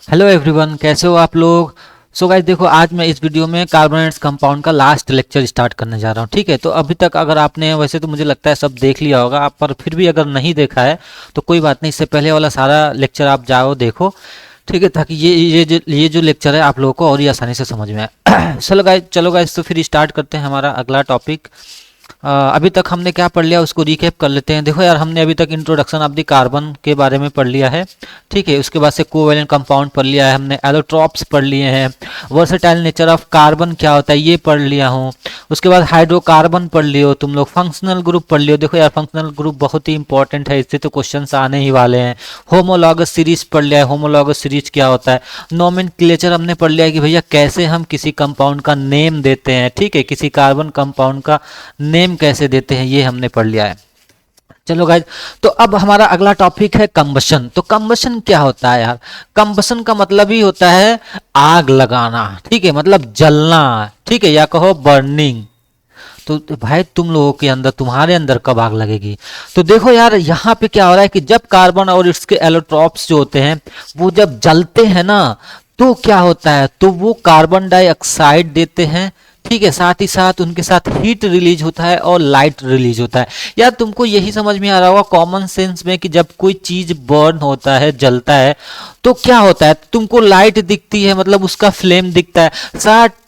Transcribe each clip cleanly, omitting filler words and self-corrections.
Hello everyone, कैसे हो आप लोग। सो गाइस देखो, आज मैं इस वीडियो में कार्बोनेट्स कंपाउंड का लास्ट लेक्चर स्टार्ट करने जा रहा हूँ। ठीक है, तो अभी तक अगर आपने, वैसे तो मुझे लगता है सब देख लिया होगा आप, पर फिर भी अगर नहीं देखा है तो कोई बात नहीं, इससे पहले वाला सारा लेक्चर आप जाओ देखो। ठीक है, ताकि ये जो लेक्चर है आप लोगों को और ही आसानी से समझ में आए। चलो गाइस तो फिर स्टार्ट करते हैं हमारा अगला टॉपिक। अभी तक हमने क्या पढ़ लिया उसको रिकैप कर लेते हैं। देखो यार, हमने अभी तक इंट्रोडक्शन ऑफ द कार्बन के बारे में पढ़ लिया है। ठीक है, उसके बाद से कोवेलेंट कंपाउंड पढ़ लिया है हमने, एलोट्रॉप्स पढ़ लिए हैं, वर्सेटाइल नेचर ऑफ कार्बन क्या होता है ये पढ़ लिया हूँ। उसके बाद हाइड्रोकार्बन पढ़ लियो तुम लोग, फंक्शनल ग्रुप पढ़ लियो। देखो यार, फंक्शनल ग्रुप बहुत ही इंपॉर्टेंट है, इससे तो क्वेश्चन आने ही वाले हैं। होमोलॉगस सीरीज पढ़ लिया है, होमोलॉगस सीरीज क्या होता है। नोमेनक्लेचर हमने पढ़ लिया है कि भैया कैसे हम किसी कंपाउंड का नेम देते हैं। ठीक है, किसी कार्बन कंपाउंड का नेम कैसे देते हैं ये हमने पढ़ लिया है। चलो गाइज, तो अब हमारा अगला टॉपिक है कंबशन। तो कंबशन क्या होता है यार। कंबशन का मतलब ही होता है आग लगाना। ठीक है, मतलब जलना। ठीक है, या कहो बर्निंग। तो भाई तुम लोगों के अंदर, तुम्हारे अंदर कब आग लगेगी। तो देखो यार, यहाँ पे क्या हो रहा है कि जब कार्बन और इसके एलोट्रॉप्स जो होते हैं वो जब जलते हैं ना, तो क्या होता है, तो वो कार्बन डाइऑक्साइड देते हैं। ठीक है, साथ ही साथ उनके साथ हीट रिलीज होता है और लाइट रिलीज होता है। यार तुमको यही समझ में आ रहा होगा कॉमन सेंस में कि जब कोई चीज बर्न होता है, जलता है, तो क्या होता है, तुमको लाइट दिखती है, मतलब उसका फ्लेम दिखता है।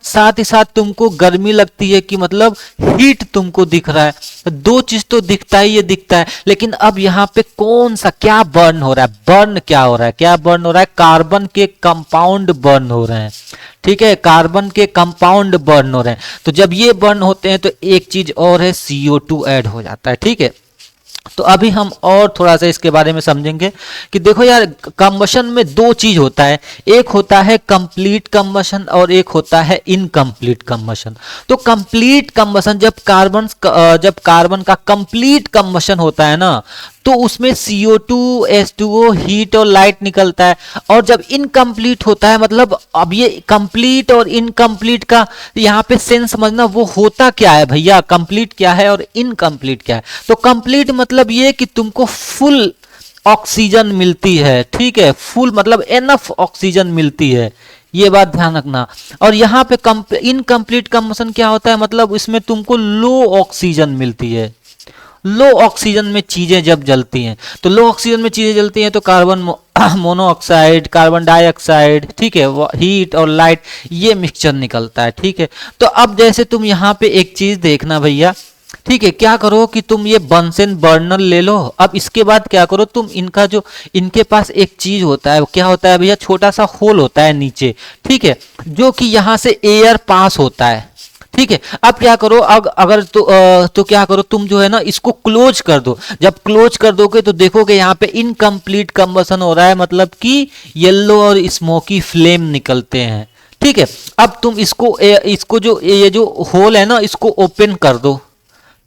साथ ही साथ तुमको गर्मी लगती है कि मतलब हीट तुमको दिख रहा है। दो चीज तो दिखता ही, ये दिखता है। लेकिन अब यहाँ पे कौन सा क्या बर्न हो रहा है, बर्न क्या हो रहा है, क्या बर्न हो रहा है, कार्बन के कंपाउंड बर्न हो रहे हैं। ठीक है, कार्बन के कंपाउंड बर्न हो रहे हैं। तो जब ये बर्न होते हैं तो एक चीज और है, CO2 ऐड हो जाता है। ठीक है, तो अभी हम और थोड़ा सा इसके बारे में समझेंगे कि देखो यार, कंबशन में दो चीज होता है। एक होता है कंप्लीट कंबशन और एक होता है इनकम्प्लीट कंबशन। तो कंप्लीट कंबशन जब कार्बन का कंप्लीट कंबशन होता है ना, तो उसमें CO2 H2O हीट और लाइट निकलता है। और जब इनकम्प्लीट होता है, मतलब अब ये कंप्लीट और इनकम्प्लीट का यहाँ पे सेंस समझना, वो होता क्या है भैया, कंप्लीट क्या है और इनकम्प्लीट क्या है। तो कंप्लीट मतलब ये कि तुमको फुल ऑक्सीजन मिलती है। ठीक है, फुल मतलब एनफ ऑक्सीजन मिलती है, ये बात ध्यान रखना। और यहाँ पे इनकम्प्लीट कंबशन क्या होता है, मतलब इसमें तुमको लो ऑक्सीजन मिलती है। लो ऑक्सीजन में चीजें जब जलती हैं, तो लो ऑक्सीजन में चीजें जलती हैं तो कार्बन मोनोऑक्साइड, कार्बन डाइऑक्साइड, ठीक है, हीट और लाइट, ये मिक्सचर निकलता है। ठीक है, तो अब जैसे तुम यहाँ पे एक चीज देखना भैया। ठीक है, क्या करो कि तुम ये बंसन बर्नर ले लो। अब इसके बाद क्या करो, तुम इनका जो, इनके पास एक चीज होता है, वो क्या होता है भैया, छोटा सा होल होता है नीचे। ठीक है, जो कि यहाँ से एयर पास होता है। ठीक है, अब क्या करो, अगर तो क्या करो, तुम जो है ना इसको क्लोज कर दो। जब क्लोज कर दोगे तो देखोगे यहाँ पे इनकम्प्लीट कंबशन हो रहा है, मतलब कि येलो और स्मोकी फ्लेम निकलते हैं। ठीक है, अब तुम इसको जो ये जो होल है ना, इसको ओपन कर दो।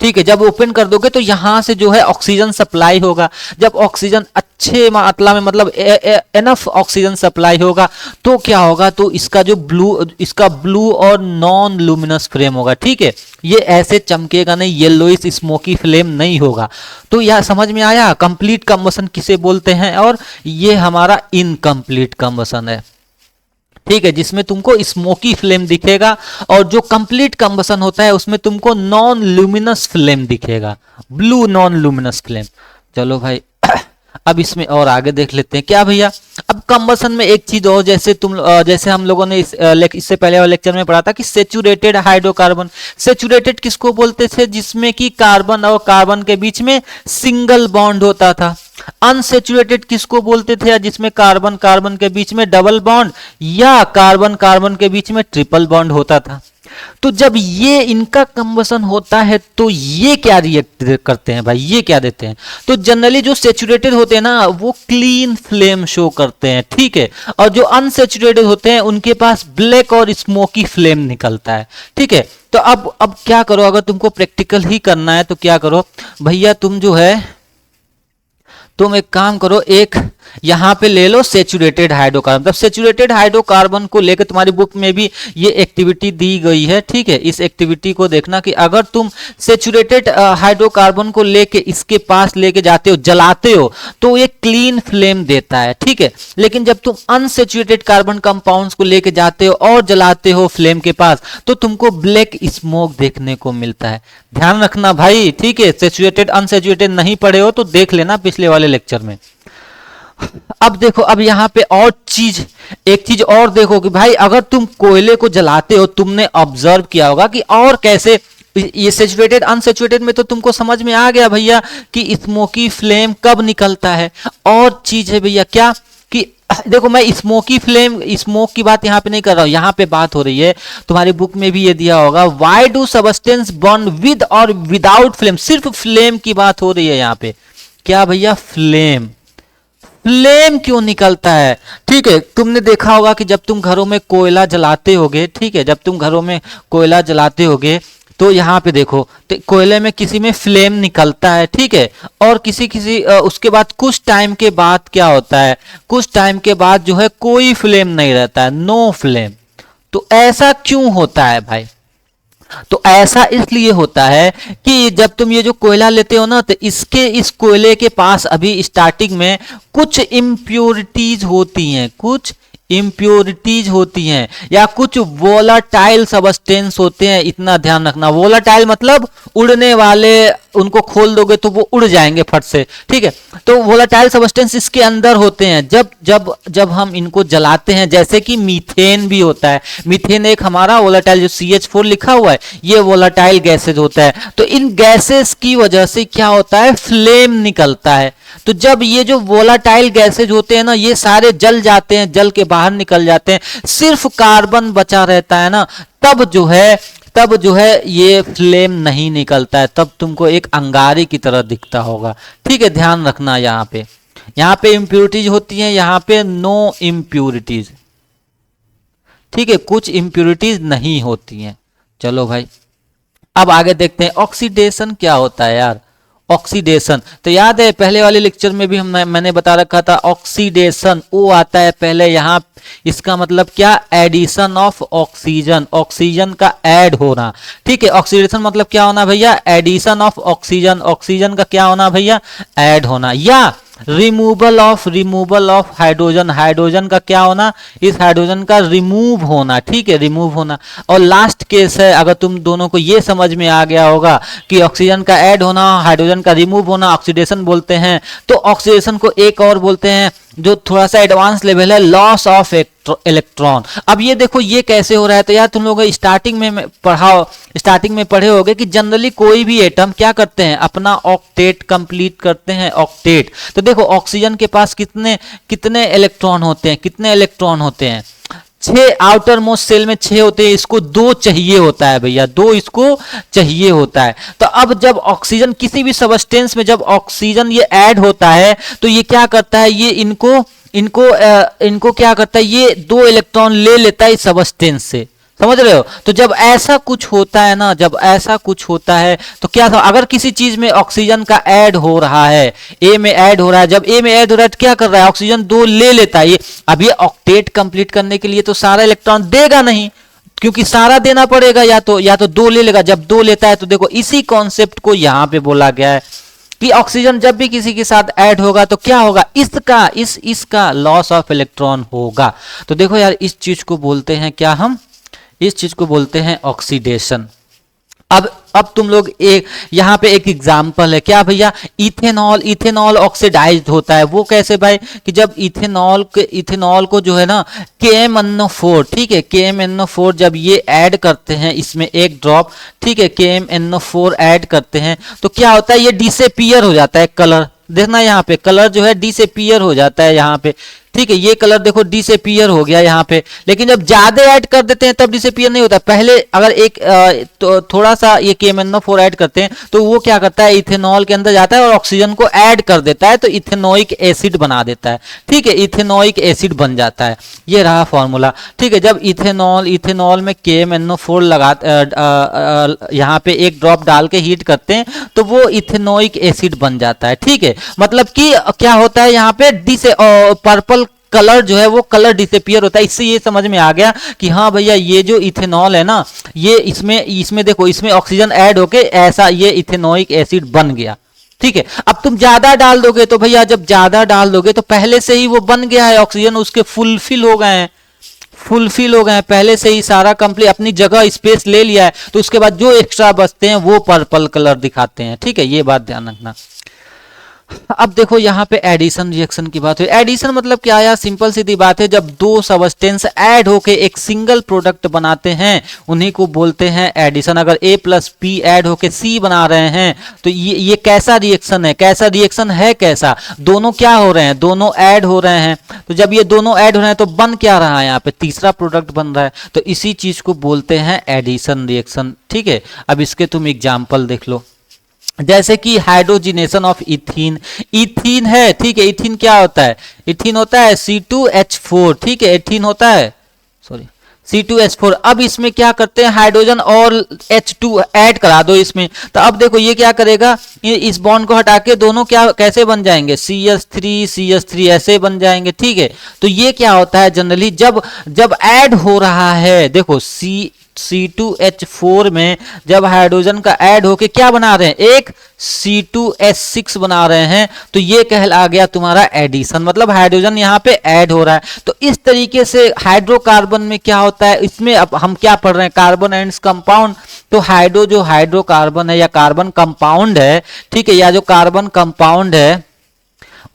ठीक है, जब ओपन कर दोगे तो यहां से जो है ऑक्सीजन सप्लाई होगा। जब ऑक्सीजन अच्छे मात्रा में, मतलब एनफ ऑक्सीजन सप्लाई होगा, तो क्या होगा, तो इसका ब्लू और नॉन लुमिनस फ्लेम होगा। ठीक है, ये ऐसे चमकेगा नहीं, येलोइश स्मोकी फ्लेम नहीं होगा। तो यह समझ में आया कंप्लीट कंबशन किसे बोलते हैं, और ये हमारा इनकम्प्लीट कंबशन है। ठीक है, जिसमें तुमको स्मोकी फ्लेम दिखेगा, और जो कंप्लीट कंबशन होता है उसमें तुमको नॉन लुमिनस फ्लेम दिखेगा, ब्लू नॉन लुमिनस फ्लेम। चलो भाई, अब इसमें और आगे देख लेते हैं क्या भैया। अब कंबशन में एक चीज और, जैसे हम लोगों ने इससे पहले वाले लेक्चर में पढ़ा था कि सेचुरेटेड हाइड्रोकार्बन। सेचुरेटेड किसको बोलते थे, जिसमें कि कार्बन और कार्बन के बीच में सिंगल बॉन्ड होता था। अनसेचुरेटेड किसको बोलते थे, जिसमें कार्बन कार्बन के बीच में डबल बॉन्ड या कार्बन कार्बन के बीच में ट्रिपल बॉन्ड होता था। तो जब ये इनका कंबशन होता है तो ये क्या रिएक्ट करते हैं भाई, ये क्या देते हैं, तो जनरली जो सेचुरेटेड होते हैं ना वो क्लीन फ्लेम शो करते हैं। ठीक है, और जो अनसेचुरेटेड होते हैं उनके पास ब्लैक और स्मोकी फ्लेम निकलता है। ठीक है, तो अब क्या करो, अगर तुमको प्रैक्टिकल ही करना है तो क्या करो भैया, तुम जो है तुम एक काम करो, एक यहाँ पे ले लो सेचुरेटेड हाइड्रोकार्बन, मतलब सेचुरेटेड हाइड्रोकार्बन को लेकर तुम्हारी बुक में भी ये एक्टिविटी दी गई है, ठीक है। इस एक्टिविटी को देखना कि अगर तुम सेचुरेटेड हाइड्रोकार्बन को लेके इसके पास लेके जाते हो, जलाते हो, तो ये क्लीन फ्लेम देता है, ठीक है। लेकिन जब तुम अनसेचुरेटेड कार्बन कंपाउंड्स को लेके जाते हो और जलाते हो फ्लेम के पास, तो तुमको ब्लैक स्मोक देखने को मिलता है। ध्यान रखना भाई, ठीक है। सेचुरेटेड अनसेचुरेटेड नहीं पढ़े हो तो देख लेना पिछले वाले लेक्चर में। अब देखो, अब यहाँ पे और एक चीज और देखो कि भाई अगर तुम कोयले को जलाते हो, तुमने ऑब्जर्व किया होगा कि और कैसे ये सेचुरेटेड अनसेचुरेटेड में तो तुमको समझ में आ गया भैया कि स्मोकी फ्लेम कब निकलता है। और चीज है भैया क्या कि देखो, मैं स्मोकी फ्लेम, स्मोक की बात यहाँ पे नहीं कर रहा हूँ, यहाँ पे बात हो रही है, तुम्हारी बुक में भी ये दिया होगा, why do substance burn with और विदाउट फ्लेम। सिर्फ फ्लेम की बात हो रही है यहाँ पे। क्या भैया? फ्लेम क्यों निकलता है? ठीक है, तुमने देखा होगा कि जब तुम घरों में कोयला जलाते होगे, ठीक है, जब तुम घरों में कोयला जलाते होगे तो यहाँ पे देखो, तो कोयले में किसी में फ्लेम निकलता है, ठीक है, और किसी उसके बाद कुछ टाइम के बाद क्या होता है, कुछ टाइम के बाद जो है कोई फ्लेम नहीं रहता है, नो फ्लेम। तो ऐसा क्यों होता है भाई? तो ऐसा इसलिए होता है कि जब तुम ये जो कोयला लेते हो ना, तो इस कोयले के पास अभी स्टार्टिंग में कुछ इम्प्योरिटीज होती हैं या कुछ वोलाटाइल सबस्टेंस होते हैं। इतना ध्यान रखना, वोलाटाइल मतलब उड़ने वाले, उनको खोल दोगे तो वो उड़ जाएंगे फट से, ठीक है। तो वोलाटाइल सबस्टेंस इसके अंदर होते हैं। जब हम इनको जलाते हैं, जैसे कि मीथेन भी होता है, मीथेन एक हमारा वोलाटाइल, जो CH4 लिखा हुआ है, ये वोलाटाइल गैसेज होता है। तो इन गैसेज की वजह से क्या होता है, फ्लेम निकलता है। तो जब ये जो वोलाटाइल गैसेज होते हैं ना, ये सारे जल जाते हैं, जल के बाहर निकल जाते हैं, सिर्फ कार्बन बचा रहता है ना, तब जो है ये फ्लेम नहीं निकलता है, तब तुमको एक अंगारे की तरह दिखता होगा, ठीक है। ध्यान रखना, यहाँ पे इंप्योरिटीज होती हैं, यहाँ पे नो इंप्योरिटीज, ठीक है, कुछ इंप्योरिटीज नहीं होती हैं। चलो भाई, अब आगे देखते हैं ऑक्सीडेशन क्या होता है यार। ऑक्सीडेशन तो याद है, पहले वाले लेक्चर में भी मैंने बता रखा था, ऑक्सीडेशन वो आता है पहले यहाँ, इसका मतलब क्या, एडिशन ऑफ ऑक्सीजन, ऑक्सीजन का ऐड होना, ठीक है। ऑक्सीडेशन मतलब क्या होना भैया, एडिशन ऑफ ऑक्सीजन, ऑक्सीजन का क्या होना भैया, ऐड होना, या रिमूवल ऑफ हाइड्रोजन, हाइड्रोजन का क्या होना, इस हाइड्रोजन का रिमूव होना, ठीक है, रिमूव होना। और लास्ट केस है, अगर तुम दोनों को ये समझ में आ गया होगा कि ऑक्सीजन का ऐड होना, हाइड्रोजन का रिमूव होना ऑक्सीडेशन बोलते हैं। तो ऑक्सीडेशन को एक और बोलते हैं जो थोड़ा सा एडवांस लेवल है, लॉस ऑफ इलेक्ट्रॉन। अब ये देखो ये कैसे हो रहा है, तो यार तुम लोग स्टार्टिंग में पढ़े होगे कि जनरली कोई भी एटम क्या करते हैं, अपना ऑक्टेट कंप्लीट करते हैं, ऑक्टेट। तो देखो ऑक्सीजन के पास कितने इलेक्ट्रॉन होते हैं, 6 आउटर मोस्ट सेल में 6 होते हैं, इसको 2 चाहिए होता है भैया, 2 इसको चाहिए होता है। तो अब जब ऑक्सीजन किसी भी सबस्टेंस में जब ऑक्सीजन ये ऐड होता है, तो ये क्या करता है, ये इनको क्या करता है, ये 2 इलेक्ट्रॉन ले लेता है इस सबस्टेंस से, समझ रहे हो। तो जब ऐसा कुछ होता है ना, तो क्या था, अगर किसी चीज में ऑक्सीजन का ऐड हो रहा है, ए में ऐड हो रहा है, जब ए में ऐड हो रहा है तो क्या कर रहा है, ऑक्सीजन 2 ले लेता है। अब ये ऑक्टेट कंप्लीट करने के लिए तो सारा इलेक्ट्रॉन देगा नहीं, क्योंकि सारा देना पड़ेगा, या तो 2 ले लेगा। जब 2 लेता है तो देखो इसी कॉन्सेप्ट को यहाँ पे बोला गया है कि ऑक्सीजन जब भी किसी के साथ ऐड होगा तो क्या होगा, इसका लॉस ऑफ इलेक्ट्रॉन होगा। तो देखो यार, इस चीज को बोलते हैं क्या, हम इस चीज को बोलते हैं ऑक्सीडेशन। अब तुम लोग यहाँ पे एक एग्जांपल है, क्या भैया, इथेनॉल ऑक्सीडाइज्ड होता है। वो कैसे भाई, कि जब इथेनॉल को जो है ना KMnO4, ठीक है, KMnO4 जब ये ऐड करते हैं, इसमें एक ड्रॉप, ठीक है, KMnO4 ऐड करते हैं, तो क्या होता है, ये डिसअपीयर हो जाता है, कलर देखना यहाँ पे, कलर जो है डिसअपीयर हो जाता है यहाँ पे, ठीक है, ये कलर देखो डिसअपीयर हो गया यहाँ पे। लेकिन जब ज्यादा ऐड कर देते हैं तब डिसअपीयर नहीं होता। पहले अगर एक तो थोड़ा सा ये KMnO4 ऐड करते हैं तो वो क्या करता है, इथेनॉल के अंदर जाता है और ऑक्सीजन को ऐड कर देता है, तो इथेनोइक एसिड बना देता है। ठीक है, इथेनोइक एसिड बन जाता है। ये रहा फॉर्मूला। ठीक है, जब इथेनॉल में KMnO4 लगा यहाँ पे एक ड्रॉप डाल के हीट करते हैं तो वो इथेनोइक एसिड बन जाता है। ठीक है, मतलब कि क्या होता है यहाँ पे पर्पल कलर जो है वो कलर डिसअपीयर होता है। इससे ये समझ में आ गया कि हाँ भैया ये जो इथेनॉल है ना, ये इसमें देखो इसमें ऑक्सीजन ऐड होके ऐसा ये इथेनोइक एसिड बन गया। ठीक है, अब तुम ज्यादा डाल दोगे तो भैया जब ज्यादा डाल दोगे तो पहले से ही वो बन गया है, ऑक्सीजन उसके फुलफिल हो गए हैं, पहले से ही सारा कंप्लीट अपनी जगह स्पेस ले लिया है। तो उसके बाद जो एक्स्ट्रा बचते हैं वो पर्पल कलर दिखाते हैं। ठीक है, ये बात ध्यान रखना। अब देखो यहाँ पे एडिशन रिएक्शन की बात हुई। एडिशन मतलब क्या है, सिंपल सीधी बात है, जब दो सबस्टेंस ऐड होके एक सिंगल प्रोडक्ट बनाते हैं उन्हीं को बोलते हैं एडिशन। अगर A प्लस P ऐड होके C बना रहे हैं तो ये कैसा रिएक्शन है, कैसा दोनों क्या हो रहे हैं, दोनों ऐड हो रहे हैं। तो जब ये दोनों ऐड हो रहे हैं तो बन क्या रहा है, यहाँ पे तीसरा प्रोडक्ट बन रहा है। तो इसी चीज को बोलते हैं एडिशन रिएक्शन। ठीक है, अब इसके तुम एग्जाम्पल देख लो, जैसे कि हाइड्रोजिनेशन ऑफ इथीन है। ठीक है, इथीन क्या होता है, इथीन होता है C2H4। ठीक है, इथीन होता है C2H4। अब इसमें क्या करते हैं, हाइड्रोजन और H2 ऐड करा दो इसमें, तो अब देखो ये क्या करेगा, इस बॉन्ड को हटा के दोनों क्या कैसे बन जाएंगे, CH3 ऐसे बन जाएंगे। ठीक है, तो ये क्या होता है जनरली जब ऐड हो रहा है, देखो C2H4 में जब हाइड्रोजन का ऐड होके क्या बना रहे हैं, एक C2H6 बना रहे हैं, तो ये कहला गया तुम्हारा एडिशन, मतलब हाइड्रोजन यहाँ पे ऐड हो रहा है। तो इस तरीके से हाइड्रोकार्बन में क्या होता है, इसमें अब हम क्या पढ़ रहे हैं, कार्बन एंड्स कंपाउंड। तो हाइड्रोकार्बन है या कार्बन कंपाउंड है, ठीक है, या जो कार्बन कंपाउंड है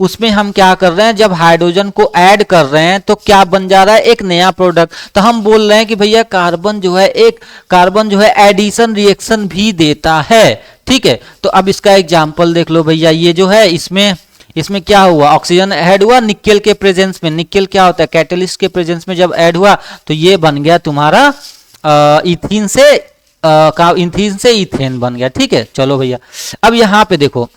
उसमें हम क्या कर रहे हैं, जब हाइड्रोजन को ऐड कर रहे हैं तो क्या बन जा रहा है, एक नया प्रोडक्ट। तो हम बोल रहे हैं कि भैया कार्बन जो है एडिशन रिएक्शन भी देता है। ठीक है, तो अब इसका एग्जांपल देख लो भैया, ये जो है इसमें क्या हुआ, ऑक्सीजन ऐड हुआ निकेल के प्रेजेंस में। निकेल क्या होता है, कैटलिस्ट के प्रेजेंस में जब ऐड हुआ तो ये बन गया तुम्हारा इथीन से इथेन बन गया। ठीक है, चलो भैया अब यहाँ पे देखो,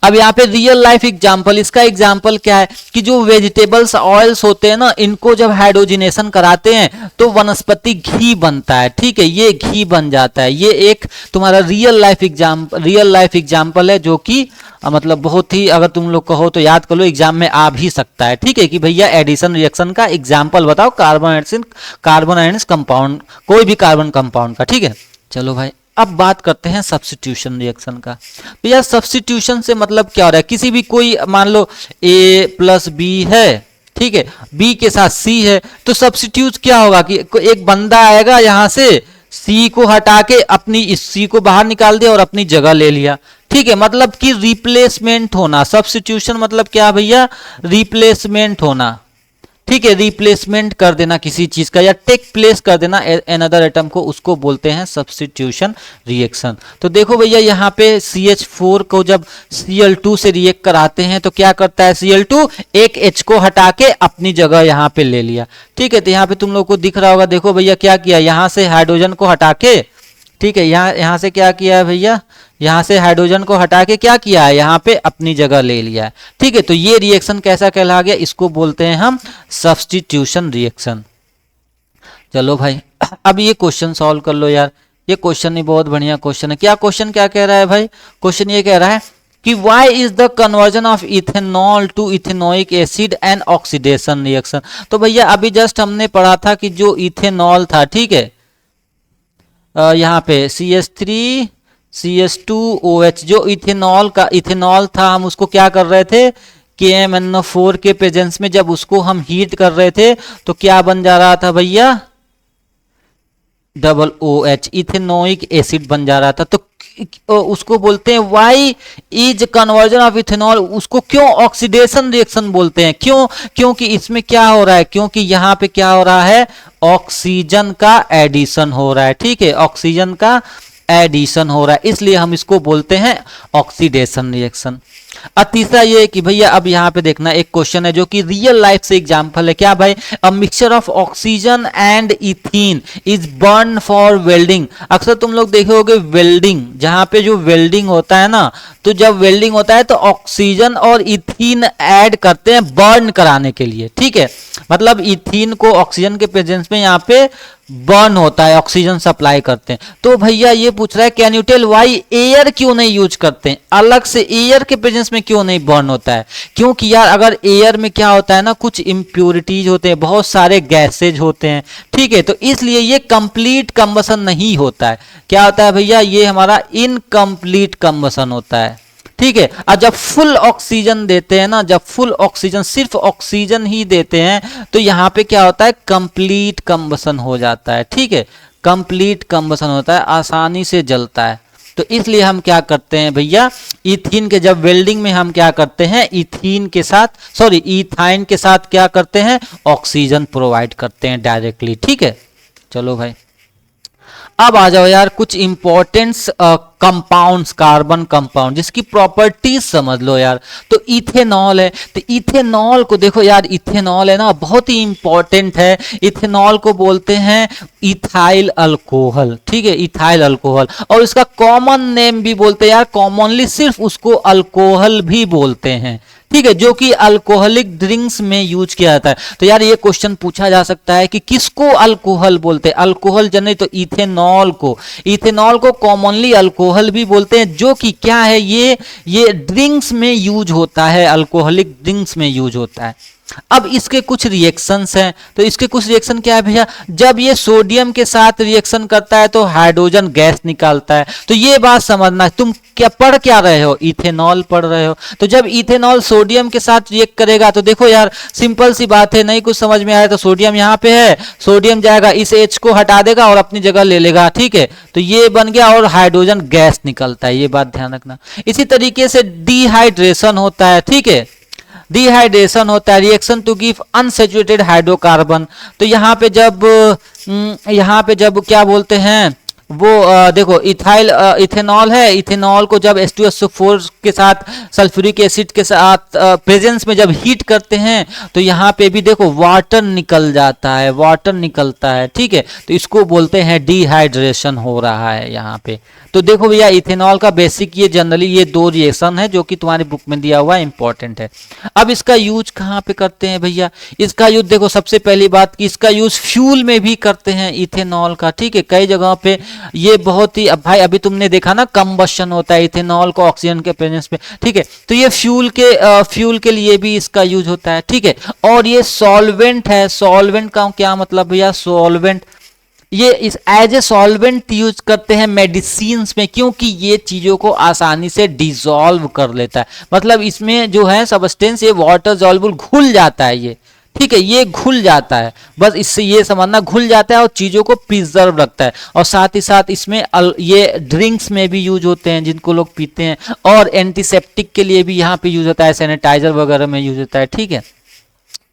अब यहाँ पे रियल लाइफ एग्जांपल, इसका एग्जांपल क्या है कि जो वेजिटेबल्स ऑयल्स होते हैं ना, इनको जब हाइड्रोजिनेशन कराते हैं तो वनस्पति घी बनता है। ठीक है, ये घी बन जाता है। ये एक तुम्हारा रियल लाइफ एग्जांपल है जो कि मतलब बहुत ही, अगर तुम लोग कहो तो याद कर लो, एग्जाम में आ भी सकता है। ठीक है, कि भैया एडिशन रिएक्शन का एग्जाम्पल बताओ, कार्बन एंड कंपाउंड, कोई भी कार्बन कंपाउंड का। ठीक है, चलो भाई अब बात करते हैं सब्स्टिट्यूशन रिएक्शन का। तो यार सब्स्टिट्यूशन से मतलब क्या हो रहा है, किसी भी कोई मान लो A प्लस B है, ठीक है, B के साथ C है, तो सब्स्टिट्यूट क्या होगा कि एक बंदा आएगा यहाँ से C को हटा के अपनी इस C को बाहर निकाल दिया और अपनी जगह ले लिया। ठीक है, मतलब कि रिप्लेसमेंट होना। सब्स्टिट्यूशन मतलब क्या भैया, रिप्लेसमेंट होना। ठीक है, रिप्लेसमेंट कर देना किसी चीज का या टेक प्लेस कर देना अनदर एटम को, उसको बोलते हैं सब्स्टिट्यूशन रिएक्शन। तो देखो भैया यहाँ पे CH4 को जब Cl2 से रिएक्ट कराते हैं तो क्या करता है, Cl2 एक H को हटा के अपनी जगह यहाँ पे ले लिया। ठीक है, तो यहाँ पे तुम लोग को दिख रहा होगा, देखो भैया क्या किया, यहाँ से हाइड्रोजन को हटा के, ठीक है, यहाँ से क्या किया है भैया, यहाँ से हाइड्रोजन को हटा के क्या किया है, यहाँ पे अपनी जगह ले लिया है। ठीक है, तो ये रिएक्शन कैसा कहला गया, इसको बोलते हैं हम सब्स्टिट्यूशन रिएक्शन। चलो भाई अब ये क्वेश्चन सॉल्व कर लो यार। ये क्वेश्चन ही बहुत बढ़िया क्वेश्चन है। क्वेश्चन क्या कह रहा है भाई, क्वेश्चन ये कह रहा है कि why is the conversion of ethanol to ethanoic acid an oxidation reaction। तो भैया अभी जस्ट हमने पढ़ा था कि जो इथेनॉल था, ठीक है, यहाँ पे CH3 CH2OH जो इथेनॉल था, हम उसको क्या कर रहे थे, KMnO4 के प्रेजेंस में जब उसको हम हीट कर रहे थे तो क्या बन जा रहा था भैया, OH, इथेनोइक एसिड बन जा रहा था। तो उसको बोलते हैं why is conversion of ethanol, उसको क्यों ऑक्सीडेशन रिएक्शन बोलते हैं, क्योंकि इसमें क्या हो रहा है, क्योंकि यहाँ पे क्या हो रहा है, ऑक्सीजन का एडिशन हो रहा है। ठीक है, ऑक्सीजन का एडिशन हो रहा है, इसलिए हम इसको बोलते हैं ऑक्सीडेशन रिएक्शन। और तीसरा ये है कि भैया अब यहाँ पे देखना एक क्वेश्चन है जो कि रियल लाइफ से एग्जांपल है। क्या भाई? A mixture of oxygen and ethene is burn for welding. अक्सर तुम लोग देखे होगे वेल्डिंग, जहाँ पे जो वेल्डिंग होता है ना, तो जब वेल्डिंग होता है तो ऑक्सीजन और इथीन ऐड करते हैं बर्न कराने के लिए, ठीक है। मतलब इथीन को ऑक्सीजन के प्रेजेंस में यहाँ पे बर्न होता है, ऑक्सीजन सप्लाई करते हैं। तो भैया ये पूछ रहा है can you tell why air क्यों नहीं यूज करते हैं, अलग से एयर के प्रेजेंस में क्यों नहीं बर्न होता है? क्योंकि यार अगर एयर में क्या होता है ना, कुछ इंप्योरिटीज होते हैं, बहुत सारे गैसेज होते हैं, ठीक है, तो इसलिए ये कंप्लीट कंबसन नहीं होता है। क्या होता है भैया? ये हमारा इनकम्प्लीट कंबसन होता है, ठीक है। और जब फुल ऑक्सीजन देते हैं ना, जब फुल ऑक्सीजन, सिर्फ ऑक्सीजन ही देते हैं, तो यहां पे क्या होता है? कंप्लीट कंबसन हो जाता है, ठीक है, कंप्लीट कंबसन होता है, आसानी से जलता है। तो इसलिए हम क्या करते हैं भैया, इथीन के जब वेल्डिंग में हम क्या करते हैं, इथीन के साथ, सॉरी इथाइन के साथ क्या करते हैं, ऑक्सीजन प्रोवाइड करते हैं डायरेक्टली, ठीक है। चलो भाई अब आ जाओ यार कुछ इंपॉर्टेंट्स कंपाउंड्स, कार्बन कंपाउंड जिसकी प्रॉपर्टीज समझ लो यार। तो इथेनॉल है, तो इथेनॉल को देखो यार, इथेनॉल है ना बहुत ही इंपॉर्टेंट है। इथेनॉल को बोलते हैं इथाइल अल्कोहल, ठीक है, इथाइल अल्कोहल। और इसका कॉमन नेम भी बोलते हैं यार, कॉमनली सिर्फ उसको अल्कोहल भी बोलते हैं, ठीक है, जो कि अल्कोहलिक ड्रिंक्स में यूज किया जाता है। तो यार ये क्वेश्चन पूछा जा सकता है कि किसको अल्कोहल बोलते हैं? अल्कोहल जनरली तो इथेनॉल को, इथेनॉल को कॉमनली अल्कोहल भी बोलते हैं, जो कि क्या है, ये ड्रिंक्स में यूज होता है, अल्कोहलिक ड्रिंक्स में यूज होता है। अब इसके कुछ रिएक्शंस हैं, तो इसके कुछ रिएक्शन क्या है भैया? जब ये सोडियम के साथ रिएक्शन करता है तो हाइड्रोजन गैस निकालता है। तो ये बात समझना, तुम क्या पढ़ क्या रहे हो? इथेनॉल पढ़ रहे हो। तो जब इथेनॉल सोडियम के साथ रिएक्ट करेगा तो देखो यार सिंपल सी बात है, नहीं कुछ समझ में आया तो सोडियम यहाँ पे है, सोडियम जाएगा इस H को हटा देगा और अपनी जगह ले लेगा, ठीक है, तो ये बन गया और हाइड्रोजन गैस निकलता है, ये बात ध्यान रखना। इसी तरीके से डिहाइड्रेशन होता है, ठीक है, डिहाइड्रेशन होता है, reaction to give unsaturated hydrocarbon. तो यहाँ पे जब क्या बोलते हैं वो देखो इथेनॉल है, इथेनॉल को जब H2SO4 के साथ सल्फ्यूरिक एसिड के साथ प्रेजेंस में जब हीट करते हैं तो यहाँ पे भी देखो वाटर निकल जाता है, वाटर निकलता है, ठीक है, तो इसको बोलते हैं डिहाइड्रेशन हो रहा है यहाँ पे। तो देखो भैया इथेनॉल का बेसिक ये जनरली ये दो रिएक्शन है जो कि तुम्हारी बुक में दिया हुआ इंपॉर्टेंट है। अब इसका यूज कहाँ पे करते हैं भैया? इसका यूज देखो सबसे पहली बात कि इसका यूज फ्यूल में भी करते हैं इथेनॉल का, ठीक है, कई जगहों पे ये बहुत ही, अब भाई अभी तुमने देखा ना कंबशन होता है इथेनॉल को ऑक्सीजन के प्रेजेंस में, ठीक है, तो ये फ्यूल के लिए भी इसका यूज होता है, ठीक है। और ये सॉल्वेंट है, सॉल्वेंट का क्या मतलब भैया? सॉल्वेंट ये इस एज ए सॉल्वेंट यूज करते हैं मेडिसिन्स में, क्योंकि ये चीजों को आसानी से डिसॉल्व कर लेता है, मतलब इसमें जो है सब्सटेंस ये वाटर सॉल्युबल घुल जाता है ये, ठीक है, ये घुल जाता है, बस इससे ये समझना घुल जाता है और चीजों को प्रिजर्व रखता है। और साथ ही साथ इसमें ये ड्रिंक्स में भी यूज होते हैं जिनको लोग पीते हैं, और एंटीसेप्टिक के लिए भी यहाँ पे यूज होता है, सैनिटाइजर वगैरह में यूज होता है, ठीक है।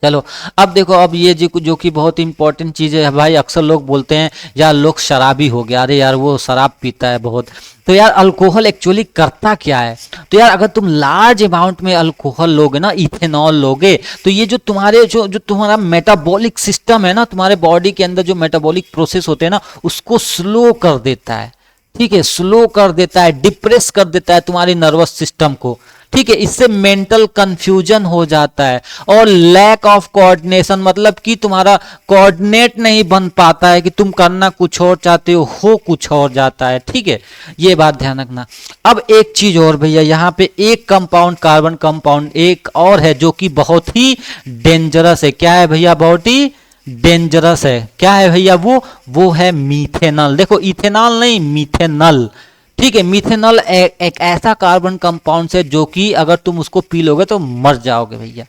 चलो अब देखो, अब ये जो कि बहुत इंपॉर्टेंट चीज़ है भाई, अक्सर लोग बोलते हैं यार लोग शराबी हो गया, अरे यार वो शराब पीता है बहुत। तो यार अल्कोहल एक्चुअली करता क्या है? तो यार अगर तुम लार्ज अमाउंट में अल्कोहल लोगे ना, इथेनॉल लोगे, तो ये जो तुम्हारे जो तुम्हारा मेटाबॉलिक सिस्टम है ना, तुम्हारे बॉडी के अंदर जो मेटाबॉलिक प्रोसेस होते हैं ना, उसको स्लो कर देता है, ठीक है, स्लो कर देता है, डिप्रेस कर देता है तुम्हारी नर्वस सिस्टम को, ठीक है। इससे मेंटल कंफ्यूजन हो जाता है और लैक ऑफ कोऑर्डिनेशन, मतलब कि तुम्हारा कोऑर्डिनेट नहीं बन पाता है कि तुम करना कुछ और चाहते हो कुछ और जाता है, ठीक है, ये बात ध्यान रखना। अब एक चीज और भैया, यहाँ पे एक कंपाउंड, कार्बन कंपाउंड एक और है जो कि बहुत ही डेंजरस है। क्या है भैया? बहुत ही डेंजरस है। क्या है भैया? वो है मीथेनॉल। देखो इथेनॉल नहीं, मीथेनॉल, ठीक है। मीथेनॉल एक ऐसा कार्बन कंपाउंड है जो कि अगर तुम उसको पी लोगे तो मर जाओगे भैया,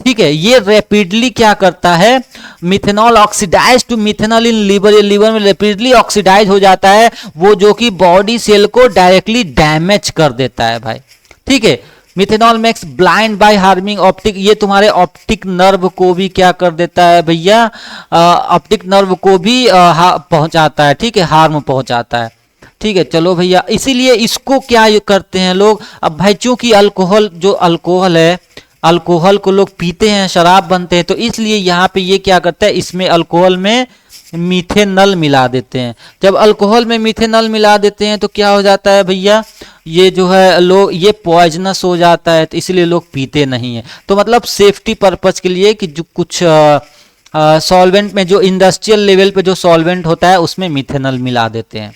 ठीक है। ये रैपिडली क्या करता है, methanol oxidise to methanol in liver, ये लीवर में रैपिडली ऑक्सीडाइज हो जाता है, वो जो कि बॉडी सेल को डायरेक्टली डैमेज कर देता है भाई, ठीक है। Methanol makes blind by harming optic, ये तुम्हारे ऑप्टिक नर्व को भी क्या कर देता है भैया, ऑप्टिक नर्व को भी पहुंचाता है, ठीक है, हार्म पहुंचाता है, ठीक है। चलो भैया, इसीलिए इसको क्या करते हैं लोग, अब भाई चूंकि अल्कोहल जो अल्कोहल है, अल्कोहल को लोग पीते हैं, शराब बनते हैं, तो इसलिए यहाँ पे ये क्या करता है, इसमें अल्कोहल में मीथेनॉल मिला देते हैं। जब अल्कोहल में मीथेनॉल मिला देते हैं तो क्या हो जाता है भैया, ये जो है लोग, ये पॉइजनस हो जाता है, तो इसलिए लोग पीते नहीं है। तो मतलब सेफ्टी पर्पज के लिए कि जो कुछ सॉल्वेंट में, जो इंडस्ट्रियल लेवल पे जो सॉल्वेंट होता है उसमें मीथेनॉल मिला देते हैं।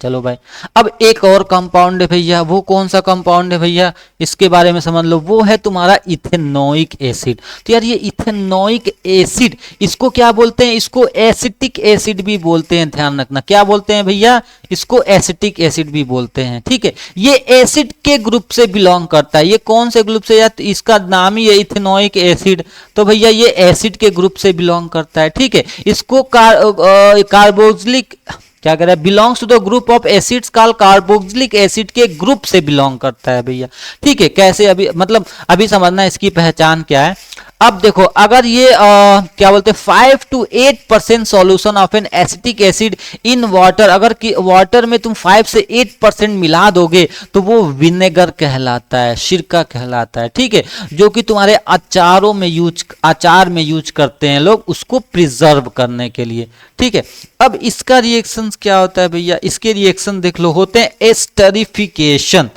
चलो भाई, अब एक और कंपाउंड है भैया, वो कौन सा कंपाउंड है भैया, इसके बारे में समझ लो, वो है तुम्हारा इथेनोइक एसिड। तो यार ये इथेनोइक एसिड, इसको क्या बोलते हैं, इसको एसिटिक एसिड भी बोलते हैं, ध्यान रखना, क्या बोलते हैं भैया, इसको एसिटिक एसिड भी बोलते हैं। ठीक है, ये एसिड के ग्रुप से बिलोंग करता है। ये कौन से ग्रुप से, या तो इसका नाम ही है इथेनोइक एसिड, तो भैया ये एसिड के ग्रुप से बिलोंग करता है। ठीक है, इसको कार्बोक्सिलिक क्या कह रहा है, belongs to the group of acids called carboxylic acid के ग्रुप से बिलोंग करता है भैया। ठीक है, कैसे, अभी मतलब अभी समझना इसकी पहचान क्या है। अब देखो, अगर ये क्या बोलते हैं 5 to 8% solution of an acetic acid in water, अगर वाटर में तुम 5 से 8% मिला दोगे तो वो विनेगर कहलाता है, सिरका कहलाता है। ठीक है, जो कि तुम्हारे अचारों में अचार में यूज करते हैं लोग, उसको प्रिजर्व करने के लिए। ठीक है, अब इसका रिएक्शन क्या होता है भैया, इसके रिएक्शन देख लो, होते हैं एस्टरिफिकेशन।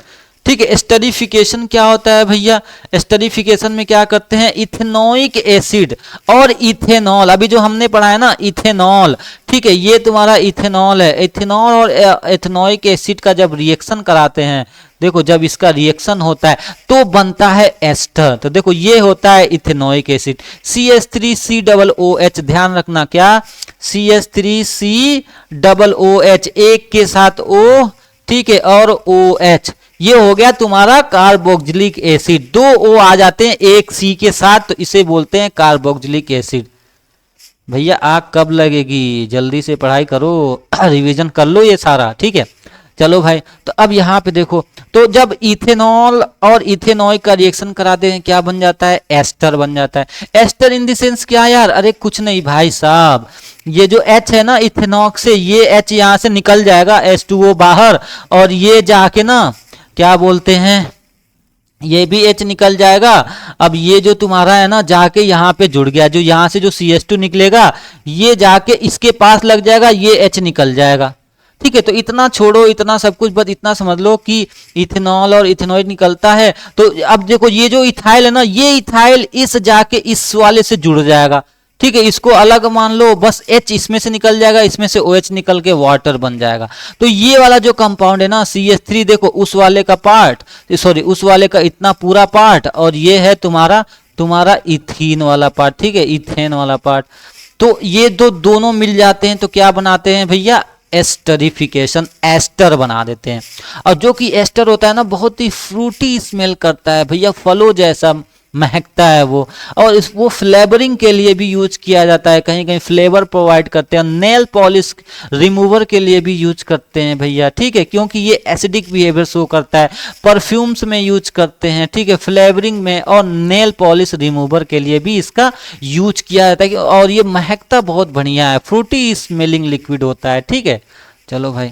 ठीक है, एस्टरिफिकेशन क्या होता है भैया, एस्टरिफिकेशन में क्या करते हैं, इथेनोइक एसिड और इथेनॉल, अभी जो हमने पढ़ा है ना इथेनॉल, ठीक है, ये तुम्हारा इथेनॉल है। इथेनॉल और इथेनोइक एसिड का जब रिएक्शन कराते हैं, देखो जब इसका रिएक्शन होता है तो बनता है एस्टर। तो देखो ये होता है इथेनोइक एसिड, CH3COOH, ध्यान रखना, क्या CH3COOH, एक के साथ O, ठीक है, और OH, ये हो गया तुम्हारा कार्बोक्सिलिक एसिड। 2 O आ जाते हैं एक C के साथ, तो इसे बोलते हैं कार्बोक्सिलिक एसिड। भैया आग कब लगेगी, जल्दी से पढ़ाई करो, रिवीजन कर लो ये सारा। ठीक है, चलो भाई, तो अब यहाँ पे देखो, तो जब इथेनॉल और इथेनॉइक का रिएक्शन कराते हैं क्या बन जाता है, एस्टर बन जाता है। एस्टर इन द सेंस क्या यार, अरे कुछ नहीं भाई साहब, ये जो H है ना इथेनॉक से, ये H यहाँ से निकल जाएगा, H2O बाहर, और ये जाके ना क्या बोलते हैं, ये भी H निकल जाएगा। अब ये जो तुम्हारा है ना जाके यहाँ पे जुड़ गया, जो यहाँ से जो CH2 निकलेगा ये जाके इसके पास लग जाएगा, ये H निकल जाएगा। ठीक है, तो इतना छोड़ो, इतना सब कुछ, बस इतना समझ लो कि इथेनॉल और इथेनॉइड निकलता है। तो अब देखो ये जो इथाइल है ना, ये इथाइल इस जाके इस वाले से जुड़ जाएगा। ठीक है, इसको अलग मान लो, बस H इसमें से निकल जाएगा, इसमें से OH निकल के वाटर बन जाएगा। तो ये वाला जो कंपाउंड है ना CH3, देखो उस वाले का पार्ट, सॉरी उस वाले का इतना पूरा पार्ट, और ये है तुम्हारा इथीन वाला पार्ट। ठीक है, इथेन वाला पार्ट, तो ये दोनों मिल जाते हैं तो क्या बनाते हैं भैया, एस्टरिफिकेशन, एस्टर बना देते हैं। और जो कि एस्टर होता है ना, बहुत ही फ्रूटी स्मेल करता है भैया, फलों जैसा महकता है वो, और वो फ्लेवरिंग के लिए भी यूज किया जाता है, कहीं कहीं फ्लेवर प्रोवाइड करते हैं, नेल पॉलिश रिमूवर के लिए भी यूज करते हैं भैया। ठीक है, क्योंकि ये एसिडिक बिहेवियर शो करता है, परफ्यूम्स में यूज करते हैं। ठीक है, फ्लेवरिंग में और नेल पॉलिश रिमूवर के लिए भी इसका यूज किया जाता है, और ये महकता बहुत बढ़िया है, फ्रूटी स्मेलिंग लिक्विड होता है। ठीक है, चलो भाई,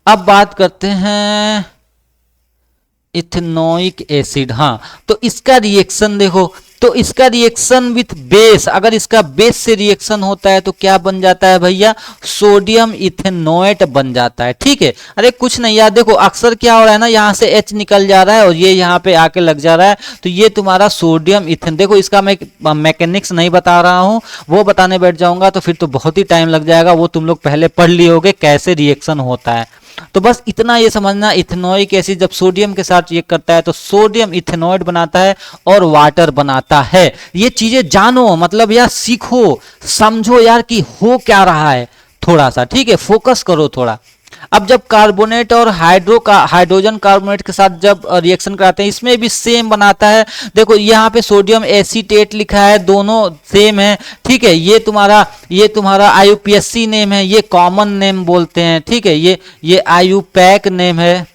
अब बात करते हैं इथेनोइक एसिड। हाँ, तो इसका रिएक्शन देखो, तो इसका रिएक्शन विथ बेस, अगर इसका बेस से रिएक्शन होता है तो क्या बन जाता है भैया, सोडियम इथेनोएट बन जाता है। ठीक है, अरे कुछ नहीं यार, देखो अक्सर क्या हो रहा है ना, यहाँ से H निकल जा रहा है और ये यहाँ पे आके लग जा रहा है, तो ये तुम्हारा सोडियम इथेन, देखो इसका मैं मैकेनिक्स नहीं बता रहा हूँ, वो बताने बैठ जाऊंगा तो फिर तो बहुत ही टाइम लग जाएगा, वो तुम लोग पहले पढ़ लिए होगे कैसे रिएक्शन होता है। तो बस इतना ये समझना, इथेनोइक एसिड जब सोडियम के साथ रिएक्ट करता है तो सोडियम इथेनॉइड बनाता है और वाटर बनाता है। ये चीजें जानो, मतलब यार सीखो, समझो यार कि हो क्या रहा है थोड़ा सा। ठीक है, फोकस करो थोड़ा। अब जब कार्बोनेट और हाइड्रोजन कार्बोनेट के साथ जब रिएक्शन कराते हैं, इसमें भी सेम बनाता है। देखो यहाँ पे सोडियम एसीटेट लिखा है, दोनों सेम है। ठीक है, ये तुम्हारा IUPAC नेम है, ये कॉमन नेम बोलते हैं। ठीक है, ये IUPAC नेम है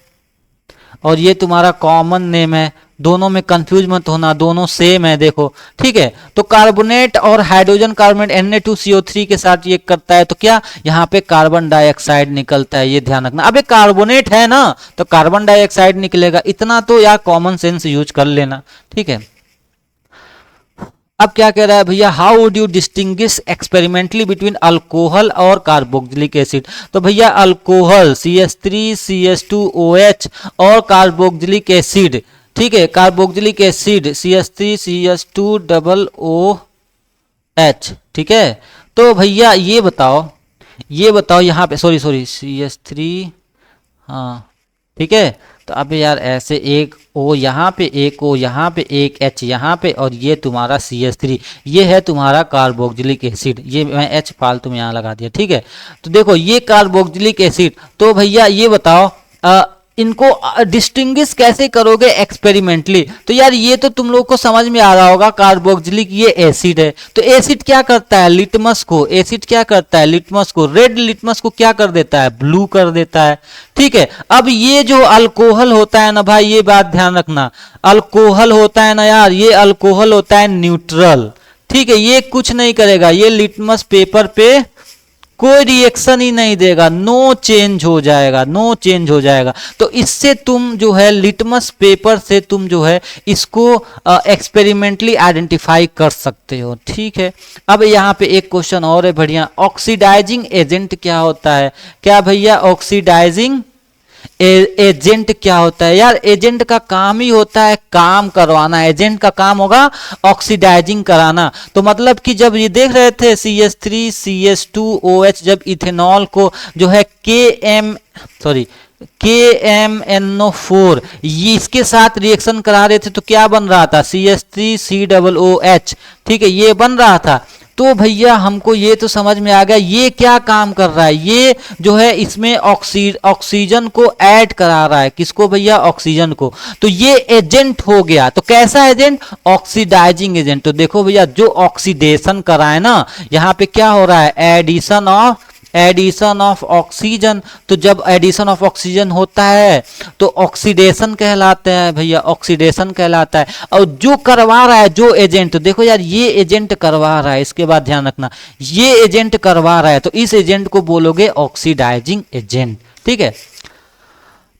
और ये तुम्हारा कॉमन नेम है, दोनों में कंफ्यूज मत होना, दोनों सेम है देखो, ठीक है। तो कार्बोनेट और हाइड्रोजन कार्बोनेट Na2CO3 के साथ ये करता है तो क्या यहाँ पे कार्बन डाइऑक्साइड निकलता है, ये ध्यान रखना। अब ये कार्बोनेट है ना तो कार्बन डाइऑक्साइड निकलेगा, इतना तो यार कॉमन सेंस यूज कर लेना, ठीक है। अब क्या कह रहा है भैया, how would you distinguish experimentally between alcohol और कार्बोक्सिलिक एसिड। तो भैया अल्कोहल CH3CH2OH और कार्बोक्सिलिक एसिड, ठीक है, कार्बोक्सिलिक एसिड CH3CH2OH, ठीक है। तो भैया ये बताओ यहाँ पे सॉरी CH3, हाँ ठीक है। तो अब यार ऐसे एक O यहाँ पे, एक O यहाँ पे, एक H यहाँ पे, और ये तुम्हारा CH3, ये है तुम्हारा कार्बोक्सिलिक एसिड। ये मैं H फालतू में यहाँ लगा दिया, ठीक है। तो देखो ये कार्बोक्सिलिक एसिड, तो भैया ये बताओ इनको डिस्टिंग्विश कैसे करोगे एक्सपेरिमेंटली। तो यार ये तो तुम लोग को समझ में आ रहा होगा, कार्बोक्सिलिक ये एसिड है, तो एसिड क्या करता है, लिटमस को, एसिड क्या करता है, लिटमस को, रेड लिटमस को क्या कर देता है, ब्लू कर देता है, ठीक है। अब ये जो अल्कोहल होता है ना भाई, ये बात ध्यान रखना, अल्कोहल होता है ना यार, ये अल्कोहल होता है न्यूट्रल, ठीक है। ये कुछ नहीं करेगा, ये लिटमस पेपर पे कोई रिएक्शन ही नहीं देगा, नो चेंज हो जाएगा, नो चेंज हो जाएगा। तो इससे तुम जो है लिटमस पेपर से तुम जो है इसको एक्सपेरिमेंटली आइडेंटिफाई कर सकते हो, ठीक है। अब यहाँ पे एक क्वेश्चन और है बढ़िया, ऑक्सीडाइजिंग एजेंट क्या होता है। क्या भैया ऑक्सीडाइजिंग एजेंट क्या होता है। यार एजेंट का काम ही होता है काम करवाना, एजेंट का काम होगा ऑक्सीडाइजिंग कराना। तो मतलब कि जब ये देख रहे थे CH3CH2OH जब इथेनॉल को जो है KMNO4 ये इसके साथ रिएक्शन करा रहे थे तो क्या बन रहा था, CH3COOH, ठीक है, ये बन रहा था। तो भैया हमको ये तो समझ में आ गया ये क्या काम कर रहा है, ये जो है इसमें ऑक्सीजन को ऐड करा रहा है, किसको भैया, ऑक्सीजन को। तो ये एजेंट हो गया, तो कैसा एजेंट, ऑक्सीडाइजिंग एजेंट। तो देखो भैया जो ऑक्सीडेशन कराए ना, यहाँ पे क्या हो रहा है, एडिशन ऑफ ऑक्सीजन। तो जब एडिशन ऑफ ऑक्सीजन होता है तो ऑक्सीडेशन कहलाता है भैया, ऑक्सीडेशन कहलाता है। और जो करवा रहा है जो एजेंट, तो देखो यार ये एजेंट करवा रहा है, इसके बाद ध्यान रखना ये एजेंट करवा रहा है, तो इस एजेंट को बोलोगे ऑक्सीडाइजिंग एजेंट, ठीक है।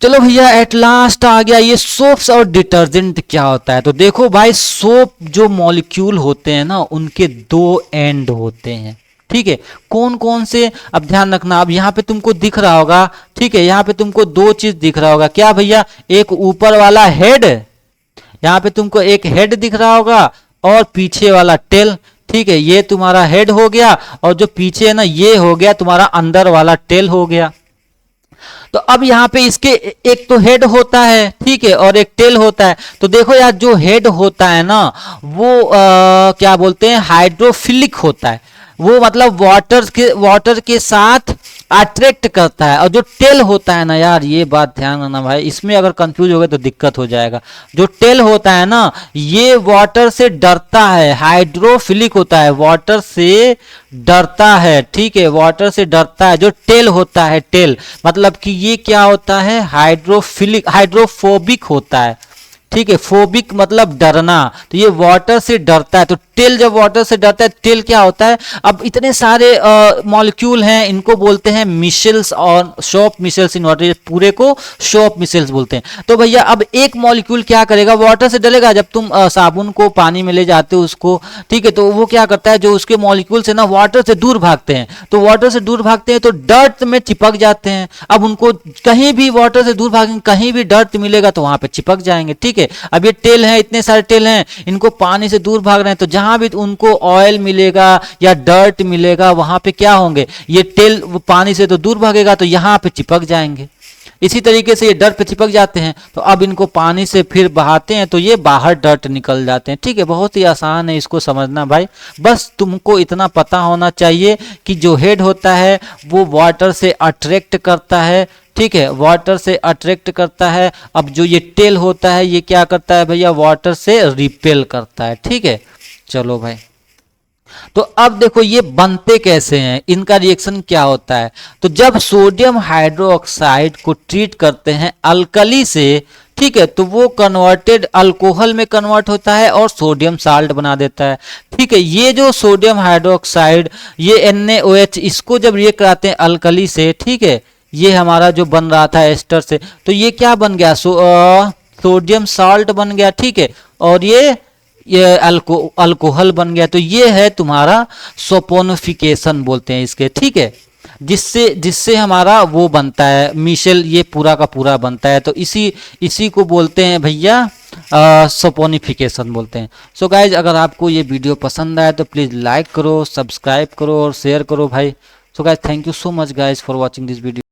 चलो भैया एट लास्ट आ गया ये सोप्स और डिटर्जेंट क्या होता है। तो देखो भाई सोप जो मॉलिक्यूल होते हैं ना उनके दो एंड होते हैं, ठीक है। कौन कौन से, अब ध्यान रखना, अब यहाँ पे तुमको दिख रहा होगा, ठीक है, यहाँ पे तुमको दो चीज दिख रहा होगा, क्या भैया, एक ऊपर वाला हेड, यहाँ पे तुमको एक हेड दिख रहा होगा और पीछे वाला टेल, ठीक है, ये तुम्हारा हेड हो गया और जो पीछे है ना ये हो गया तुम्हारा अंदर वाला टेल हो गया। तो अब यहाँ पे इसके एक तो हेड होता है, ठीक है, और एक टेल होता है। तो देखो यार जो हेड होता है ना वो क्या बोलते हैं, हाइड्रोफिलिक होता है, वो मतलब वाटर के साथ अट्रैक्ट करता है। और जो टेल होता है ना यार, ये बात ध्यान रखना भाई, इसमें अगर कंफ्यूज हो गए तो दिक्कत हो जाएगा। जो टेल होता है ना ये वाटर से डरता है, हाइड्रोफिलिक होता है, वाटर से डरता है, ठीक है, वाटर से डरता है। जो टेल होता है, टेल मतलब कि ये क्या होता है, हाइड्रोफोबिक होता है, ठीक है, फोबिक मतलब डरना, तो ये वाटर से डरता है। तो टेल जब वाटर से डरता है, टेल क्या होता है, अब इतने सारे मॉलिक्यूल हैं, इनको बोलते हैं मिशेल्स और शॉप मिशेल्स इन वाटर, पूरे को शॉप मिशेल्स बोलते हैं। तो भैया अब एक मॉलिक्यूल क्या करेगा, वाटर से डरेगा, जब तुम साबुन को पानी में ले जाते हो उसको, ठीक है, तो वो क्या करता है, जो उसके मॉलिक्यूल्स है ना वाटर से दूर भागते हैं, तो वाटर से दूर भागते हैं तो डर्ट में चिपक जाते हैं। अब उनको कहीं भी वाटर से दूर भागेंगे, कहीं भी डर्ट मिलेगा तो वहां पे चिपक जाएंगे, ठीक है। अब ये टेल है, इतने सारे टेल हैं, इनको पानी से दूर भाग रहे हैं, तो जहां भी उनको ऑयल मिलेगा या डर्ट मिलेगा वहां पे क्या होंगे, ये टेल पानी से तो दूर भागेगा तो यहां पे चिपक जाएंगे। इसी तरीके से ये डर्ट पे चिपक जाते हैं, तो अब इनको पानी से फिर बहाते हैं तो ये बाहर डर्ट निकल जाते हैं, ठीक है। बहुत ही आसान है इसको समझना भाई, बस तुमको इतना पता होना चाहिए कि जो हेड होता है वो वाटर से अट्रैक्ट करता है, ठीक है, वाटर से अट्रैक्ट करता है। अब जो ये टेल होता है ये क्या करता है भैया, वाटर से रिपेल करता है, ठीक है। चलो भाई, तो अब देखो ये बनते कैसे हैं, इनका रिएक्शन क्या होता है। तो जब सोडियम हाइड्रोक्साइड को ट्रीट करते हैं अल्कली से, ठीक है, तो वो कन्वर्टेड अल्कोहल में कन्वर्ट होता है और सोडियम साल्ट बना देता है। ठीक है, ये जो सोडियम हाइड्रोक्साइड, ये NaOH, इसको जब रिएक्ट कराते हैं अल्कली से, ठीक है, ये हमारा जो बन रहा था एस्टर से, तो ये क्या बन गया, सोडियम साल्ट बन गया। ठीक है, और ये अल्कोहल बन गया। तो ये है तुम्हारा सोपोनिफिकेशन बोलते हैं इसके। ठीक है, जिससे जिससे हमारा वो बनता है मिशेल, ये पूरा का पूरा बनता है। तो इसी को बोलते हैं भैया सोपोनिफिकेशन बोलते हैं। सो गाइज, अगर आपको ये वीडियो पसंद आए तो प्लीज़ लाइक करो, सब्सक्राइब करो और शेयर करो भाई। So guys, thank you so much guys for watching this video.